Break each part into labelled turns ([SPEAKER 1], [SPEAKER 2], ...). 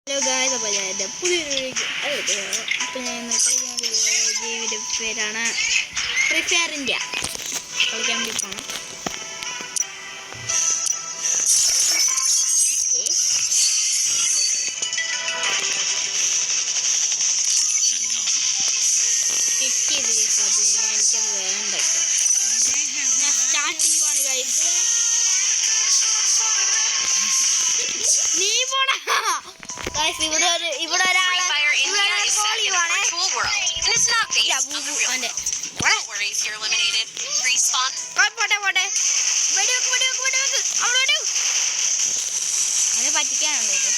[SPEAKER 1] Hello guys, അപ്പോൾ ഞാൻ എൻ്റെ പുതിയൊരു അപ്പോൾ ഞാൻ ഇന്ന് കളിക്കാൻ ജീവിയുടെ പേരാണ് ഫ്രീ ഫയർ ഇന്ത്യ. കളിക്കാൻ വേണ്ടി പോകണം. ക്ലിക്ക് ചെയ്ത് എനിക്കത് വേണ്ട. ഞാൻ സ്റ്റാർട്ട് ചെയ്യുവാണ് ഗായ്സ്. നീ പോടാ ഗായ്സ്. ഇവിടെ ഒരാളെ കോൾ ചെയ്യുവാണേ. പോട്ടെ വെടിവെക്ക് അവനെ പറ്റിക്കാനുണ്ടോ ഇത്?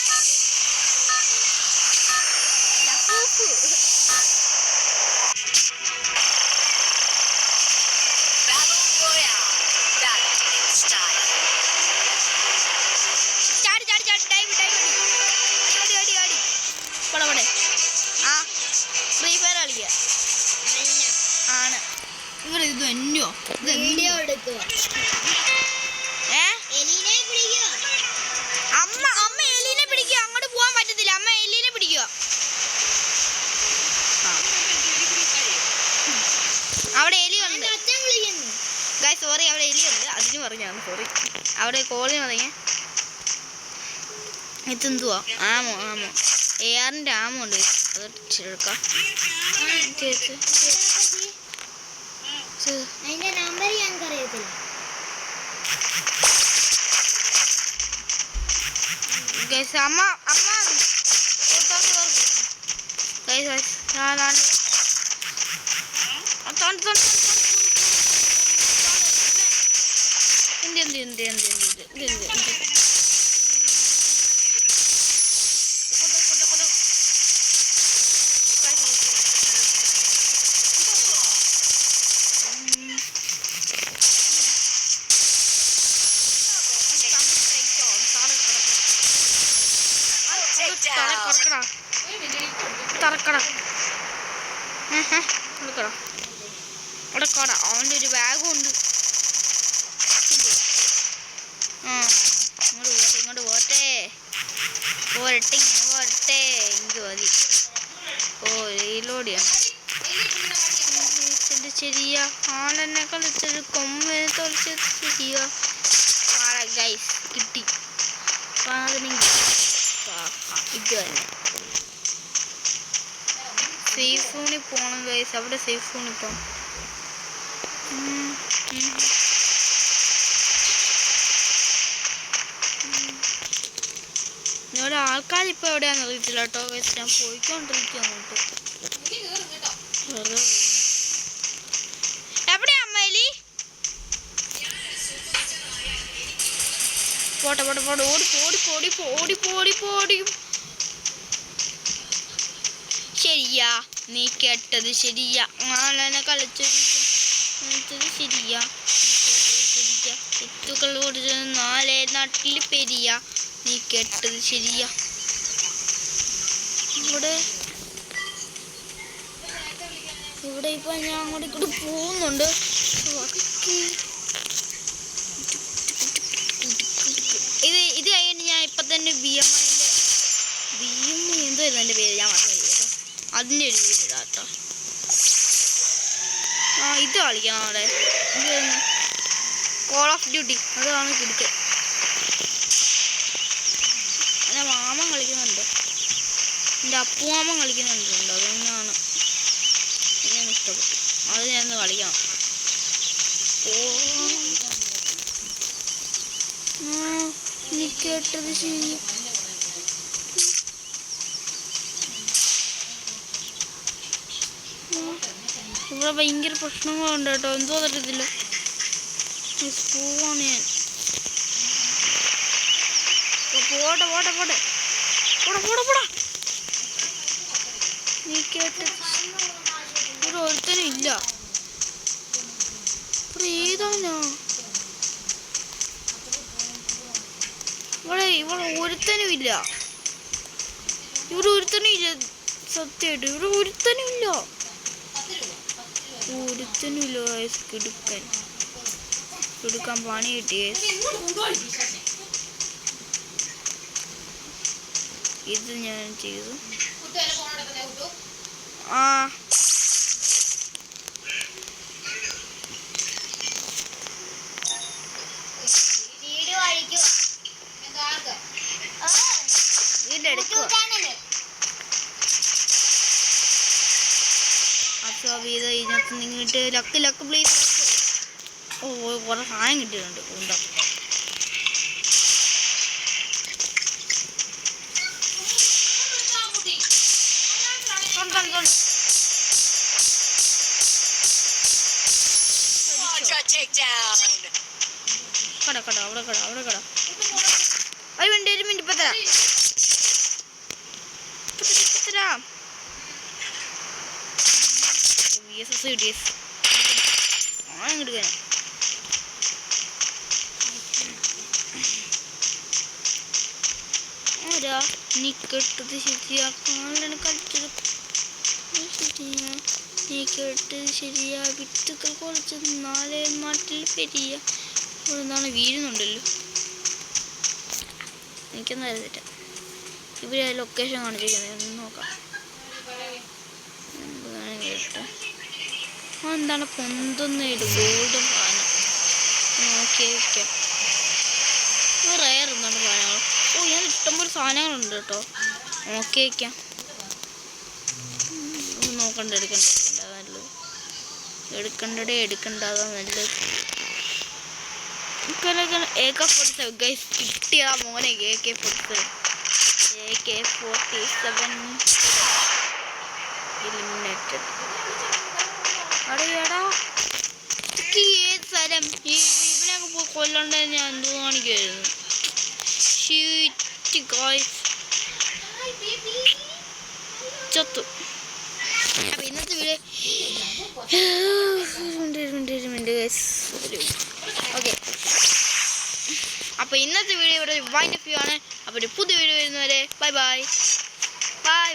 [SPEAKER 1] ഫ്രീ ഫയർ കളിക്കുക ആണ്. ഇവർ ഇത് തന്നെയോ വീഡിയോ എടുക്കുക. അമ്മ എലീനെ പിടിക്കുക. അങ്ങോട്ട് പോകാൻ പറ്റത്തില്ല. അമ്മ എലീനെ പിടിക്കുക. അവിടെ എലിയുണ്ട് ഗായ്സ്. സോറി, അവിടെ എലിയുണ്ട്. അതിന് പറഞ്ഞാണ് സോറി. അവിടെ കോളിന് പറഞ്ഞേ. ഇതെന്തുവാ? ആമോ AR-ന്റെ ആമോ ഉണ്ട്. അത് എടുക്കാം.
[SPEAKER 2] അതിന്റെ നമ്പർ ഞങ്ങൾക്ക് അറിയത്തില്ല.
[SPEAKER 1] ഗൈസ് അമ്മ ഗൈസ് അവൻ്റെ ഒരു ബാഗും ഉണ്ട്. ഇങ്ങോട്ട് പോട്ടെ എനിക്ക് മതി. റീലോടിയാണ്. ശരിയാ ആളെന്നെ കളിച്ചത് കൊമ്പനെ തൊളിച്ചത് ശരിയാ. ഗൈസ് കിട്ടി. ഇത് തന്നെ സേഫ് സോണിൽ പോകണം ഗൈസ്. അവിടെ സേഫ് സോണിൽ പോകണം. ഇവിടെ ആൾക്കാരിപ്പോൾ എവിടെയാണെന്ന് അറിയത്തില്ല കേട്ടോ ഗൈസ്. ഞാൻ പോയിക്കൊണ്ടിരിക്കും അങ്ങോട്ട്. എവിടെയാ അമ്മേലി? പോട്ടെ ഓടി. ശരിയാ, നീ കേട്ടത് ശരിയാ. ആളെന്നെ കളിച്ചത് ശരിയാ. തെറ്റുകളോട് 4 നാട്ടിൽ പെരിയ. നീ കേട്ടത് ശരിയാ. ഇവിടെ ഇപ്പൊ ഞാൻ അങ്ങോട്ട് പോകുന്നുണ്ട്. ഇത് കഴിഞ്ഞ് ഞാൻ ഇപ്പൊ തന്നെ BM എന്തായിരുന്നു എൻ്റെ പേര്, ഞാൻ മറന്നു കേട്ടോ. അതിൻ്റെ ഒരു വീഡിയോ ഇടാം കേട്ടോ. ഇത് കളിക്കണം. അവിടെ ഇത് കോൾ ഓഫ് ഡ്യൂട്ടി അതാണ് കിടക്ക്. എൻ്റെ മാമൻ കളിക്കുന്നുണ്ട്. എൻ്റെ അപ്പുമാമൻ കളിക്കുന്നുണ്ട്. അതൊന്നാണ് ഞാൻ ഇഷ്ടപ്പെട്ടു. അത് ഞാൻ കളിക്കണം. നീ കേട്ടത് ശരി. ഇവിടെ ഭയങ്കര പ്രശ്നങ്ങളുണ്ട് കേട്ടോ. എന്തോ തരത്തില്ല. പോവാണ് ഞാൻ. പോടാ. നീ കേട്ട ഇവിടെ ഒരുത്തനും ഇല്ല. ഇവിടെ ഏതാനാ? ഇവിടെ ഒരുത്തനും ഇല്ല. സത്യമായിട്ട് ഇവിടെ ഒരുത്തനും ഇല്ല. കിടുക്കാൻ പണി കിട്ടിയേ. ഇത് ഞാൻ ചെയ്തു. വീടെടുക്കുക. അബ്സോർബ് ചെയ്ത് ഇതിനകത്ത് നിങ്ങിട്ട് ലക്ക് പ്ലീസ്. ഓ കുറെ സാധനം കിട്ടിയിട്ടുണ്ട്. ഉണ്ടോ കട അവിടെ കട. ഒരു മിനിറ്റ് ഇപ്പൊ തരാം. ആരാ നീ കെട്ടത് ശരിയാക്കാനാണ് കളിച്ചത്. നീ കേട്ടത് ശരിയാ. വിത്തുകൾ കുറച്ച് നാളെ നാട്ടിൽ പെരിയ എന്താണ് വീഴുന്നുണ്ടല്ലോ. എനിക്കൊന്നും അറിയത്തില്ല. ഇവര് ലൊക്കേഷൻ കാണിച്ചിരിക്കുന്നത് ഒന്ന് നോക്കാം. കേട്ടോ എന്താണ് പൊന്തൊന്നും ഗോൾഡൻ സാധനം നോക്കി വയ്ക്കാം. റയർ എന്താണ് സാധനങ്ങൾ. ഓ ഞാൻ ഇഷ്ടംപോലെ സാധനങ്ങളുണ്ട് കേട്ടോ. നോക്കി വയ്ക്കാം. നോക്കണ്ട എടുക്കണ്ടതാ നല്ലത്. AK-47 ഗൈസ് കിട്ടിയതാ മോനെ. AK-47 eliminated. അടേടാ ഏത് സ്ഥലം ഇവനൊക്കെ പോയി കൊല്ലണ്ട. ഞാൻ എന്തോ കാണിക്കുമായിരുന്നു. ചത്തു. അപ്പൊ ഇന്നത്തെ വീഡിയോ ഓക്കെ. അപ്പൊ ഇന്നത്തെ വീഡിയോ ഇവിടെ വൈൻഡ് അപ്പ് ആണ്. അപ്പൊ ഒരു പുതിയ വീഡിയോ വരുന്നവരെ ബൈ.